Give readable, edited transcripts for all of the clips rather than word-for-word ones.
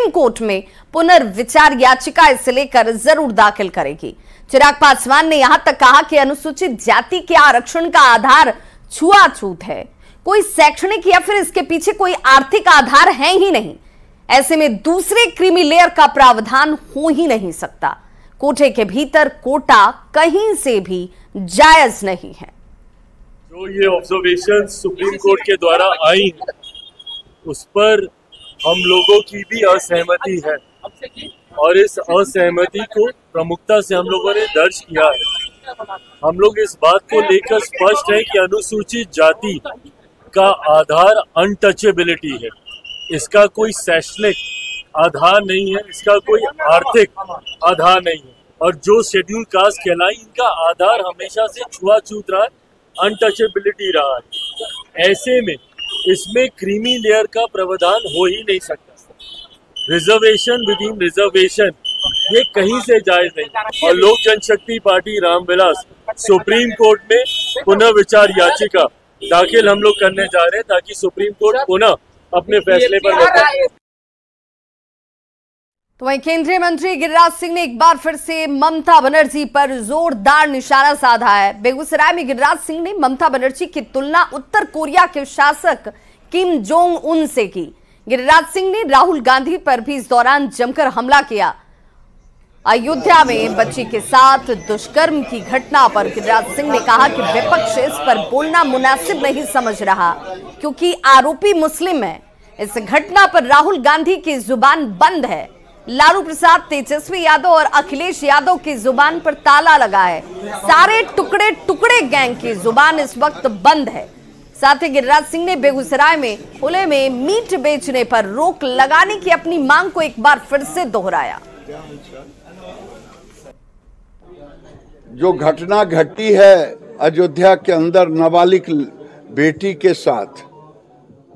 Supreme court में पुनर्विचार याचिका इसे लेकर जरूर दाखिल करेगी। चिराग पासवान ने यहां तक कहा कि अनुसूचित जाति के आरक्षण का आधार छुआछूत है, कोई शैक्षणिक या फिर इसके पीछे कोई आर्थिक आधार है ही नहीं। ऐसे में दूसरे क्रीमी लेयर का प्रावधान हो ही नहीं सकता। कोटे के भीतर कोटा कहीं से भी जायज नहीं है। जो ये ऑब्जर्वेशन सुप्रीम कोर्ट के द्वारा आई है, उस पर हम लोगों की भी असहमति है और इस असहमति को प्रमुखता से हम लोगों ने दर्ज किया है। हम लोग इस बात को लेकर स्पष्ट है कि अनुसूचित जाति का आधार अनटचेबिलिटी है, इसका कोई शैक्षणिक आधार नहीं है, इसका कोई आर्थिक आधार नहीं है और जो शेड्यूल कास्ट कहलाई इनका आधार हमेशा से छुआछूत रहा है, अनटचेबिलिटी रहा है। ऐसे में इसमें क्रीमी लेयर का प्रावधान हो ही नहीं सकता। रिजर्वेशन विद इन रिजर्वेशन ये कहीं से जायज नहीं। और लोक जनशक्ति पार्टी रामविलास सुप्रीम कोर्ट में पुनर्विचार याचिका दाखिल हम लोग करने जा रहे हैं ताकि सुप्रीम कोर्ट पुनः अपने फैसले पर बताए। तो वहीं केंद्रीय मंत्री गिरिराज सिंह ने एक बार फिर से ममता बनर्जी पर जोरदार निशाना साधा है। बेगूसराय में गिरिराज सिंह ने ममता बनर्जी की तुलना उत्तर कोरिया के शासक किम जोंग उन से की। गिरिराज सिंह ने राहुल गांधी पर भी इस दौरान जमकर हमला किया। अयोध्या में बच्ची के साथ दुष्कर्म की घटना पर गिरिराज सिंह ने कहा कि विपक्ष इस पर बोलना मुनासिब नहीं समझ रहा क्योंकि आरोपी मुस्लिम है। इस घटना पर राहुल गांधी की जुबान बंद है। लालू प्रसाद, तेजस्वी यादव और अखिलेश यादव की जुबान पर ताला लगा है। सारे टुकड़े टुकड़े गैंग की जुबान इस वक्त बंद है। साथ ही गिरिराज सिंह ने बेगूसराय में खुले में मीट बेचने पर रोक लगाने की अपनी मांग को एक बार फिर से दोहराया। जो घटना घटी है अयोध्या के अंदर नाबालिग बेटी के साथ,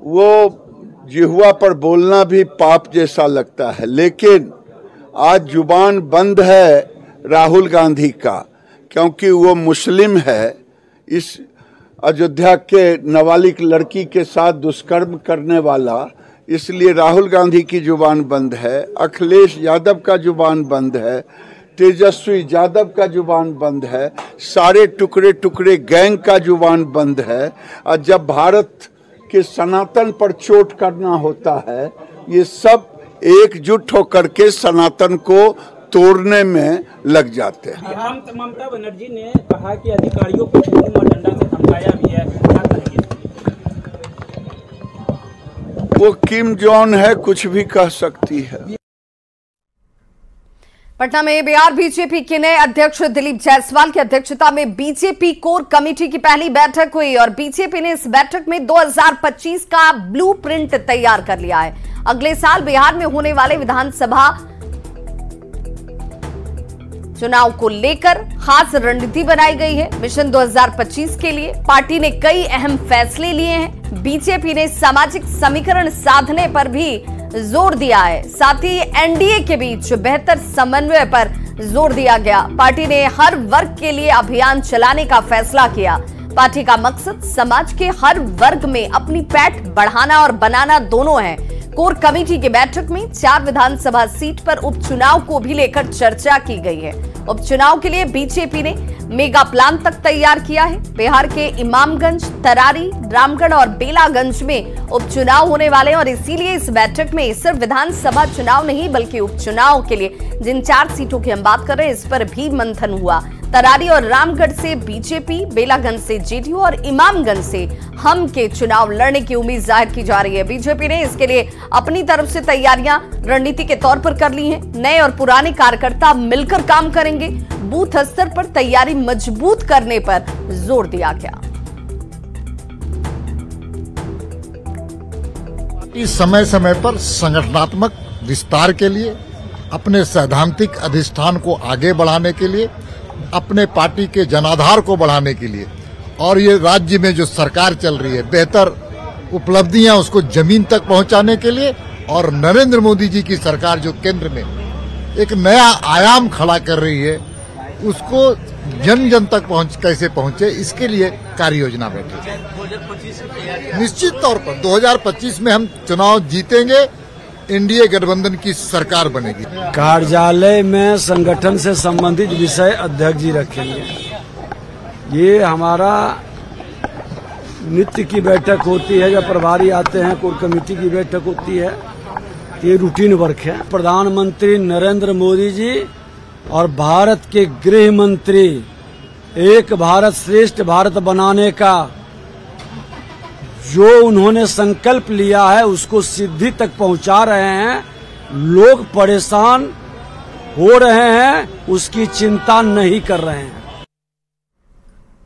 वो जिह्वा पर बोलना भी पाप जैसा लगता है। लेकिन आज जुबान बंद है राहुल गांधी का, क्योंकि वो मुस्लिम है। इस अयोध्या के नाबालिग लड़की के साथ दुष्कर्म करने वाला, इसलिए राहुल गांधी की जुबान बंद है। अखिलेश यादव का जुबान बंद है, तेजस्वी यादव का जुबान बंद है, सारे टुकड़े टुकड़े गैंग का जुबान बंद है। और जब भारत के सनातन पर चोट करना होता है, ये सब एकजुट होकर के सनातन को तोड़ने में लग जाते हैं। ममता बनर्जी ने कहा कि अधिकारियों को खून और डंडा से धमकाया भी है, क्या कहेंगे? वो किम जोंग है, कुछ भी कह सकती है। पटना में बिहार बीजेपी के नए अध्यक्ष दिलीप जायसवाल की अध्यक्षता में बीजेपी कोर कमेटी की पहली बैठक हुई और बीजेपी ने इस बैठक में 2025 का ब्लूप्रिंट तैयार कर लिया है। अगले साल बिहार में होने वाले विधानसभा चुनाव को लेकर खास रणनीति बनाई गई है। मिशन 2025 के लिए पार्टी ने कई अहम फैसले लिए हैं। बीजेपी ने सामाजिक समीकरण साधने पर भी जोर दिया है। साथ ही एनडीए के बीच बेहतर समन्वय पर जोर दिया गया। पार्टी ने हर वर्ग के लिए अभियान चलाने का फैसला किया। पार्टी का मकसद समाज के हर वर्ग में अपनी पैठ बढ़ाना और बनाना दोनों है। कोर कमेटी की बैठक में 4 विधानसभा सीट पर उपचुनाव को भी लेकर चर्चा की गई है। उपचुनाव के लिए बीजेपी ने मेगा प्लान तक तैयार किया है। बिहार के इमामगंज, तरारी, रामगढ़ और बेलागंज में उपचुनाव होने वाले और इसीलिए इस बैठक में सिर्फ विधानसभा चुनाव नहीं बल्कि उपचुनाव के लिए जिन 4 सीटों की हम बात कर रहे हैं इस पर भी मंथन हुआ। तरारी और रामगढ़ से बीजेपी, बेलागंज से जेडीयू और इमामगंज से हम के चुनाव लड़ने की उम्मीद जाहिर की जा रही है। बीजेपी ने इसके लिए अपनी तरफ से तैयारियां रणनीति के तौर पर कर ली हैं। नए और पुराने कार्यकर्ता मिलकर काम करेंगे। बूथ स्तर पर तैयारी मजबूत करने पर जोर दिया गया। इस समय समय पर संगठनात्मक विस्तार के लिए, अपने सैद्धांतिक अधिष्ठान को आगे बढ़ाने के लिए, अपने पार्टी के जनाधार को बढ़ाने के लिए और ये राज्य में जो सरकार चल रही है बेहतर उपलब्धियां उसको जमीन तक पहुंचाने के लिए और नरेंद्र मोदी जी की सरकार जो केंद्र में एक नया आयाम खड़ा कर रही है उसको जन जन तक कैसे पहुंचे इसके लिए कार्य योजना बैठी। निश्चित तौर पर 2025 में हम चुनाव जीतेंगे एनडीए गठबंधन की सरकार बनेगी। कार्यालय में संगठन से संबंधित विषय अध्यक्ष जी रखेंगे। ये हमारा नित्य की बैठक होती है, जब प्रभारी आते हैं, कोर कमेटी की बैठक होती है, ये रूटीन वर्क है। प्रधानमंत्री नरेंद्र मोदी जी और भारत के गृह मंत्री एक भारत श्रेष्ठ भारत बनाने का जो उन्होंने संकल्प लिया है उसको सिद्धि तक पहुंचा रहे हैं। लोग परेशान हो रहे हैं, उसकी चिंता नहीं कर रहे हैं।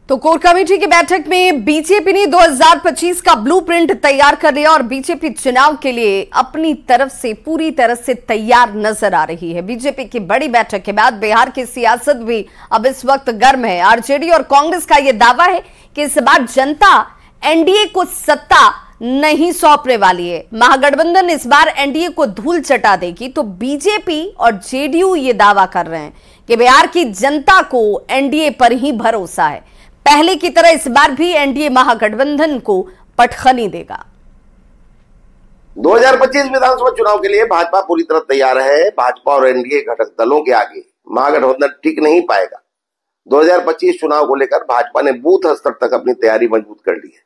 तो कोर कमेटी की बैठक में बीजेपी ने 2025 का ब्लूप्रिंट तैयार कर लिया और बीजेपी चुनाव के लिए अपनी तरफ से पूरी तरह से तैयार नजर आ रही है। बीजेपी की बड़ी बैठक के बाद बिहार की सियासत भी अब इस वक्त गर्म है। आरजेडी और कांग्रेस का यह दावा है कि इस बार जनता एनडीए को सत्ता नहीं सौंपने वाली है। महागठबंधन इस बार एनडीए को धूल चटा देगी। तो बीजेपी और जेडीयू ये दावा कर रहे हैं कि बिहार की जनता को एनडीए पर ही भरोसा है। पहले की तरह इस बार भी एनडीए महागठबंधन को पटखनी देगा। 2025 विधानसभा चुनाव के लिए भाजपा पूरी तरह तैयार है। भाजपा और एनडीए घटक दलों के आगे महागठबंधन टिक नहीं पाएगा। 2025 चुनाव को लेकर भाजपा ने बूथ स्तर तक अपनी तैयारी मजबूत कर ली है।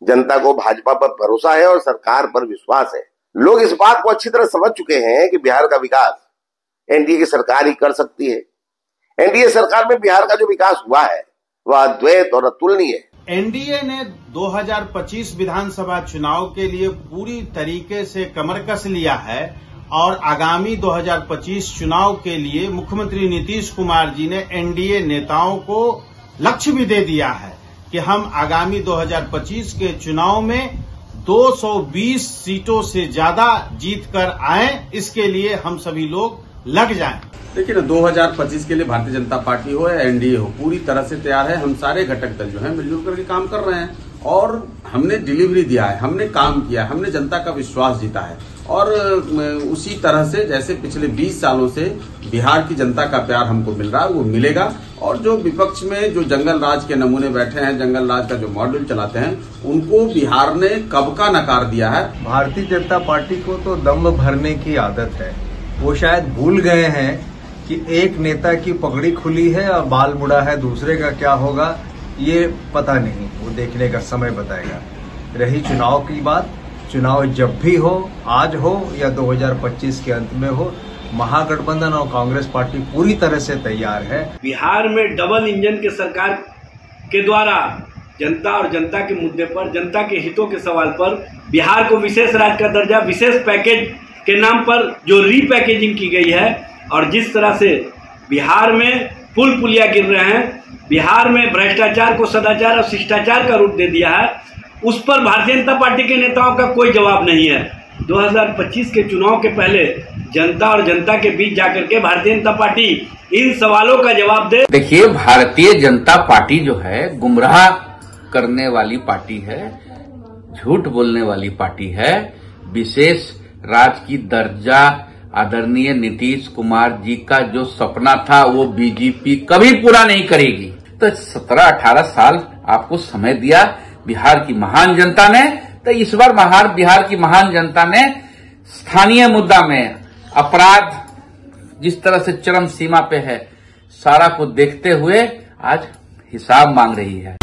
जनता को भाजपा पर भरोसा है और सरकार पर विश्वास है। लोग इस बात को अच्छी तरह समझ चुके हैं कि बिहार का विकास एनडीए की सरकार ही कर सकती है। एनडीए सरकार में बिहार का जो विकास हुआ है वह अद्वैत और अतुलनीय है। एनडीए ने 2025 विधानसभा चुनाव के लिए पूरी तरीके से कमर कस लिया है और आगामी 2025 चुनाव के लिए मुख्यमंत्री नीतीश कुमार जी ने एनडीए नेताओं को लक्ष्य भी दे दिया है कि हम आगामी 2025 के चुनाव में 220 सीटों से ज्यादा जीत कर आए। इसके लिए हम सभी लोग लग जाएं। देखिए ना, 2025 के लिए भारतीय जनता पार्टी हो या एनडीए हो, पूरी तरह से तैयार है। हम सारे घटक दल जो है मिलजुल करके काम कर रहे हैं और हमने डिलीवरी दिया है, हमने काम किया है, हमने जनता का विश्वास जीता है। और उसी तरह से जैसे पिछले 20 सालों से बिहार की जनता का प्यार हमको मिल रहा है वो मिलेगा। और जो विपक्ष में जो जंगल राज के नमूने बैठे हैं, जंगल राज का जो मॉडल चलाते हैं, उनको बिहार ने कब का नकार दिया है। भारतीय जनता पार्टी को तो दम भरने की आदत है। वो शायद भूल गए हैं कि एक नेता की पगड़ी खुली है और बाल मुड़ा है, दूसरे का क्या होगा ये पता नहीं, वो देखने का समय बताएगा। रही चुनाव की बात, चुनाव जब भी हो, आज हो या 2025 के अंत में हो, महागठबंधन और कांग्रेस पार्टी पूरी तरह से तैयार है। बिहार में डबल इंजन के सरकार के द्वारा जनता और जनता के मुद्दे पर, जनता के हितों के सवाल पर बिहार को विशेष राज्य का दर्जा, विशेष पैकेज के नाम पर जो रीपैकेजिंग की गई है और जिस तरह से बिहार में पुल पुलिया गिर रहे हैं, बिहार में भ्रष्टाचार को सदाचार और शिष्टाचार का रूप दे दिया है, उस पर भारतीय जनता पार्टी के नेताओं का कोई जवाब नहीं है। 2025 के चुनाव के पहले जनता और जनता के बीच जाकर के भारतीय जनता पार्टी इन सवालों का जवाब दे। देखिए, भारतीय जनता पार्टी जो है गुमराह करने वाली पार्टी है, झूठ बोलने वाली पार्टी है। विशेष राज्य की दर्जा आदरणीय नीतीश कुमार जी का जो सपना था वो बीजेपी कभी पूरा नहीं करेगी। तो 17-18 साल आपको समय दिया बिहार की महान जनता ने। तो इस बार बिहार की महान जनता ने स्थानीय मुद्दा में अपराध जिस तरह से चरम सीमा पे है, सारा को देखते हुए आज हिसाब मांग रही है।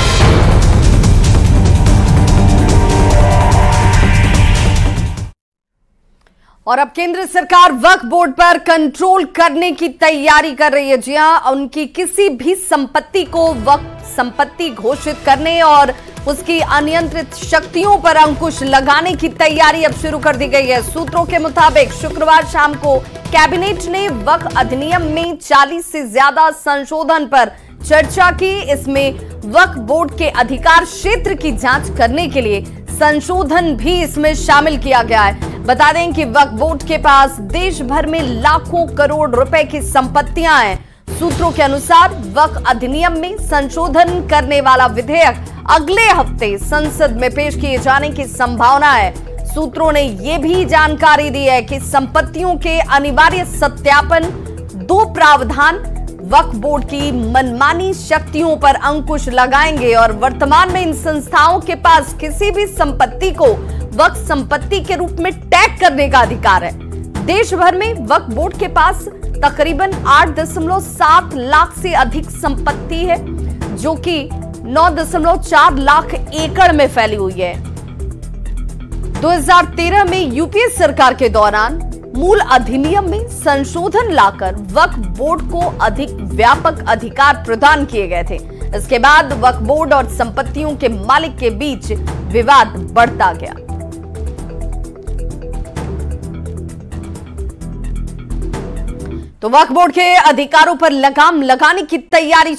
और अब केंद्र सरकार वक्फ बोर्ड पर कंट्रोल करने की तैयारी कर रही है। जी हां, उनकी किसी भी संपत्ति को वक्फ संपत्ति घोषित करने और उसकी अनियंत्रित शक्तियों पर अंकुश लगाने की तैयारी अब शुरू कर दी गई है। सूत्रों के मुताबिक शुक्रवार शाम को कैबिनेट ने वक्फ अधिनियम में 40 से ज्यादा संशोधन पर चर्चा की। इसमें वक्फ बोर्ड के अधिकार क्षेत्र की जांच करने के लिए संशोधन भी इसमें शामिल किया गया है। बता दें कि वक्फ बोर्ड के पास देश भर में लाखों करोड़ रुपए की संपत्तियां हैं। सूत्रों के अनुसार वक्फ अधिनियम में संशोधन करने वाला विधेयक अगले हफ्ते संसद में पेश किए जाने की संभावना है। सूत्रों ने यह भी जानकारी दी है कि संपत्तियों के अनिवार्य सत्यापन 2 प्रावधान वक्फ बोर्ड की मनमानी शक्तियों पर अंकुश लगाएंगे और वर्तमान में इन संस्थाओं के पास किसी भी संपत्ति को वक्फ संपत्ति के रूप में टैग करने का अधिकार है। देश भर में वक्फ बोर्ड के पास तकरीबन 8.7 लाख से अधिक संपत्ति है, जो कि 9.4 लाख एकड़ में फैली हुई है। 2013 में यूपीए सरकार के दौरान मूल अधिनियम में संशोधन लाकर वक्फ बोर्ड को अधिक व्यापक अधिकार प्रदान किए गए थे। इसके बाद वक्फ बोर्ड और संपत्तियों के मालिक के बीच विवाद बढ़ता गया। तो वक्फ बोर्ड के अधिकारों पर लगाम लगाने की तैयारी